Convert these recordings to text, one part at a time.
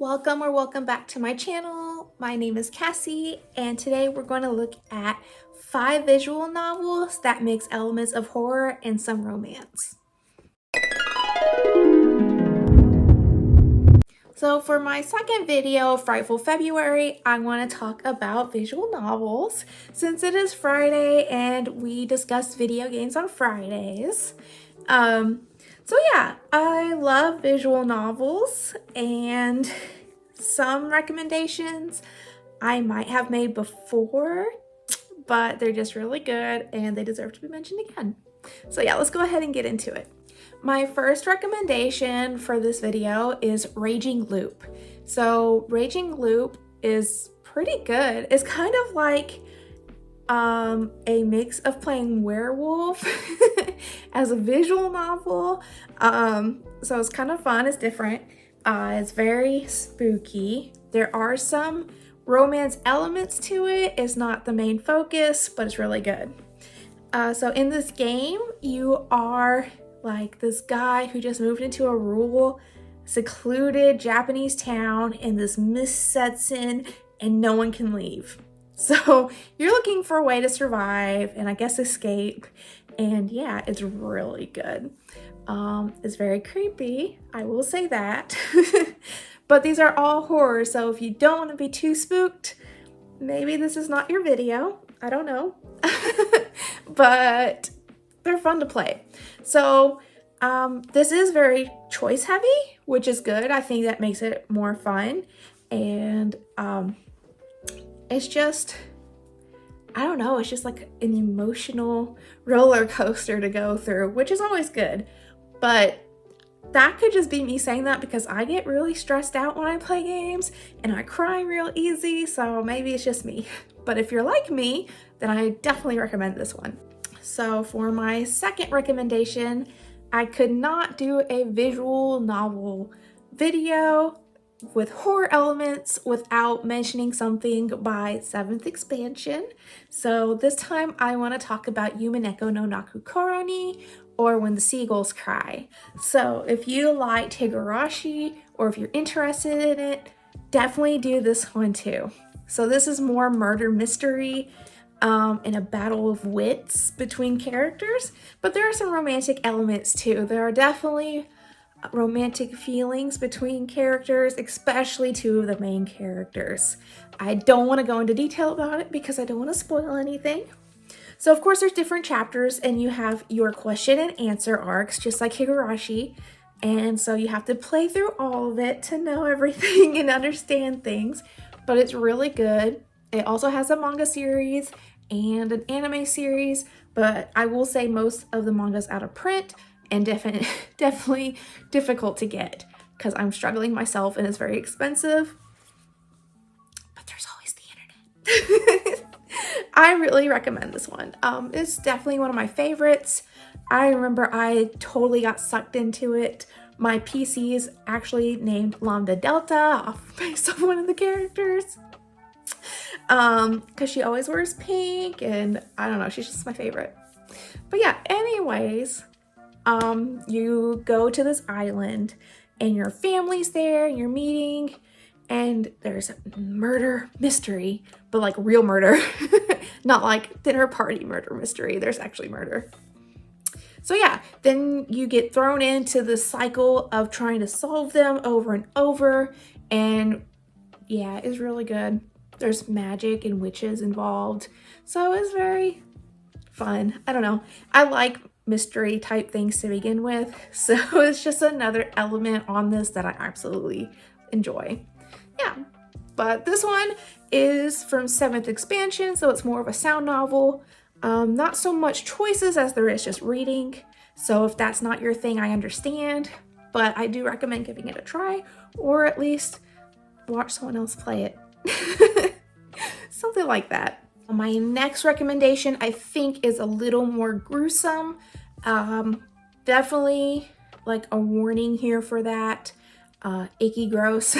Welcome or welcome back to my channel. My name is Cassie and today we're going to look at 5 visual novels that mix elements of horror and some romance. So for my second video, Frightful February, I want to talk about visual novels since it is Friday and we discuss video games on Fridays. So yeah, I love visual novels, and some recommendations I might have made before, but they're just really good and they deserve to be mentioned again. So yeah, let's go ahead and get into it. My first recommendation for this video is Raging Loop. So Raging Loop is pretty good. It's kind of like a mix of playing werewolf as a visual novel. So it's kind of fun. It's different. It's very spooky. There are some romance elements to it. It's not the main focus, but it's really good. So in this game, you are like this guy who just moved into a rural, secluded Japanese town, and this mist sets in and no one can leave. So you're looking for a way to survive and I guess escape. And yeah, it's really good. It's very creepy, I will say that. But these are all horror, so if you don't want to be too spooked, maybe this is not your video. I don't know. But they're fun to play. So this is very choice heavy, which is good. I think that makes it more fun. And it's just, I don't know, it's just like an emotional roller coaster to go through, which is always good. But that could just be me saying that because I get really stressed out when I play games and I cry real easy, so maybe it's just me. But if you're like me, then I definitely recommend this one. So for my second recommendation, I could not do a visual novel video with horror elements without mentioning something by 7th expansion. So this time I want to talk about Yumineko no Naku Koroni, or When the Seagulls Cry. So if you liked Higurashi, or if you're interested in it, definitely do this one too. So this is more murder mystery and a battle of wits between characters, but there are some romantic elements too. There are definitely romantic feelings between characters, especially 2 of the main characters. I don't want to go into detail about it because I don't want to spoil anything. So of course there's different chapters and you have your question and answer arcs, just like Higurashi. And so you have to play through all of it to know everything and understand things, but it's really good. It also has a manga series and an anime series, but I will say most of the manga's out of print and definitely difficult to get because I'm struggling myself and it's very expensive, but there's always the internet. I really recommend this one. It's definitely one of my favorites. I remember I totally got sucked into it. My PC is actually named Lambda Delta based off one of the characters. Because she always wears pink and I don't know, she's just my favorite. But yeah, anyways, you go to this island and your family's there and you're meeting and there's murder mystery, but like real murder, not like dinner party murder mystery. There's actually murder. So yeah, then you get thrown into the cycle of trying to solve them over and over. And yeah, it's really good. There's magic and witches involved. So it's very fun. I don't know. I like mystery type things to begin with. So it's just another element on this that I absolutely enjoy. Yeah, but this one is from 7th expansion, so it's more of a sound novel. Not so much choices as there is just reading. So if that's not your thing, I understand, but I do recommend giving it a try, or at least watch someone else play it. Something like that. My next recommendation, I think, is a little more gruesome. Definitely like a warning here for that. Icky, gross.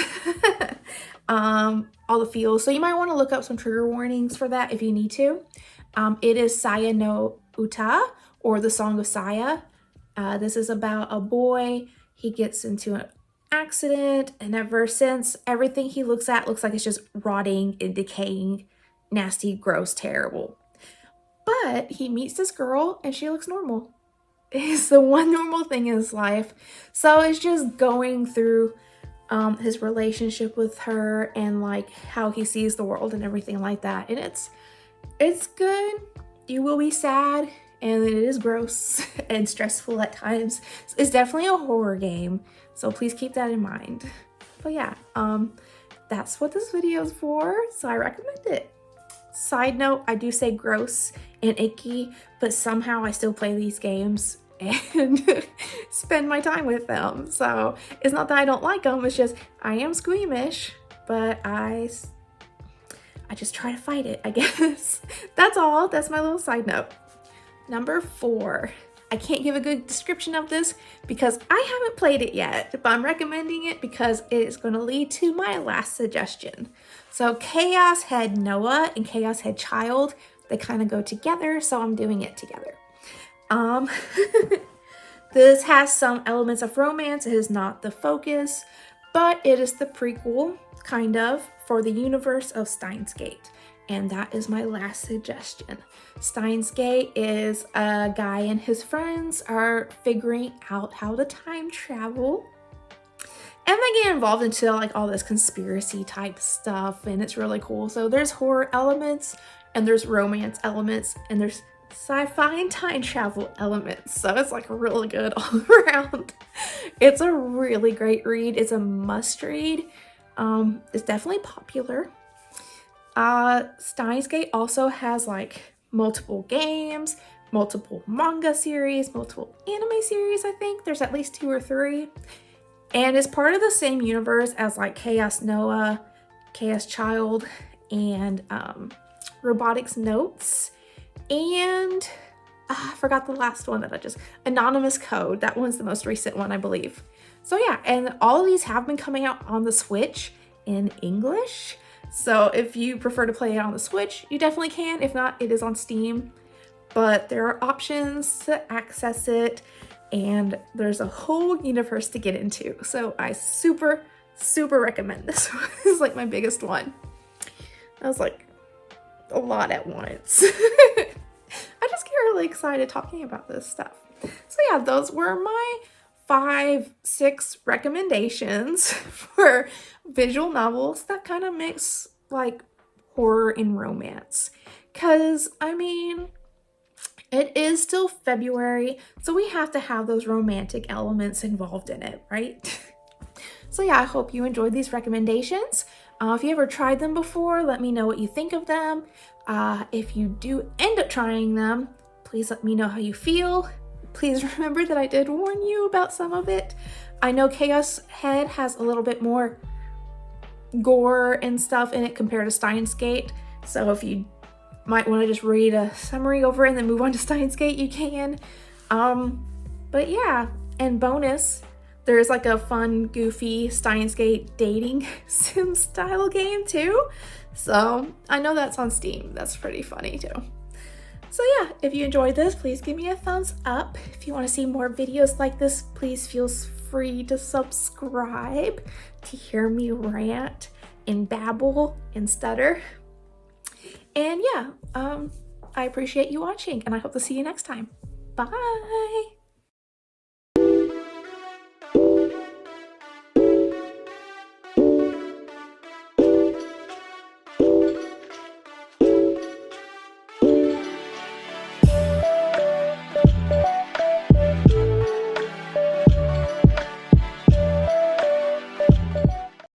All the feels. So you might want to look up some trigger warnings for that if you need to. It is Saya no Uta, or the Song of Saya. This is about a boy. He gets into accident, and ever since, everything he looks at looks like it's just rotting and decaying, nasty, gross, terrible. But he meets this girl and she looks normal. It's the one normal thing in his life. So it's just going through his relationship with her and like how he sees the world and everything like that. And it's good. You will be sad, and it is gross and stressful at times. It's definitely a horror game, so please keep that in mind. But yeah, that's what this video is for, so I recommend it. Side note, I do say gross and icky, but somehow I still play these games and spend my time with them. So it's not that I don't like them, it's just I am squeamish, but I just try to fight it, I guess. That's all. That's my little side note. Number 4. I can't give a good description of this because I haven't played it yet, but I'm recommending it because it is going to lead to my last suggestion. So Chaos Head Noah and Chaos Head Child, they kind of go together, so I'm doing it together. This has some elements of romance. It is not the focus, but it is the prequel, kind of, for the universe of Steins Gate. And that is my last suggestion. Steins Gate is a guy and his friends are figuring out how to time travel. And they get involved into like all this conspiracy type stuff, and it's really cool. So there's horror elements, and there's romance elements, and there's sci-fi and time travel elements. So it's like really good all around. It's a really great read. It's a must read. It's definitely popular. Steins Gate also has like multiple games, multiple manga series, multiple anime series. I think there's at least 2 or 3. And it's part of the same universe as like Chaos Noah, Chaos Child, and Robotics Notes. And I forgot the last one that Anonymous Code. That one's the most recent one, I believe. So yeah, and all of these have been coming out on the Switch in English. So if you prefer to play it on the Switch, you definitely can. If not, it is on Steam. But there are options to access it, and there's a whole universe to get into. So I super, super recommend this one. This is like my biggest one. I was like a lot at once. I just get really excited talking about this stuff. So yeah, those were my 5-6 recommendations for visual novels that kind of mix like horror and romance. Cause I mean, it is still February, so we have to have those romantic elements involved in it, right? So yeah, I hope you enjoyed these recommendations. If you ever tried them before, let me know what you think of them. If you do end up trying them, please let me know how you feel. Please remember that I did warn you about some of it. I know Chaos Head has a little bit more gore and stuff in it compared to Steins Gate. So if you might want to just read a summary over it and then move on to Steins Gate, you can. But yeah, and bonus, there's like a fun, goofy Steins Gate dating sim style game too. So I know that's on Steam. That's pretty funny too. So yeah, if you enjoyed this, please give me a thumbs up. If you want to see more videos like this, please feel free to subscribe to hear me rant and babble and stutter. And yeah, I appreciate you watching, and I hope to see you next time. Bye!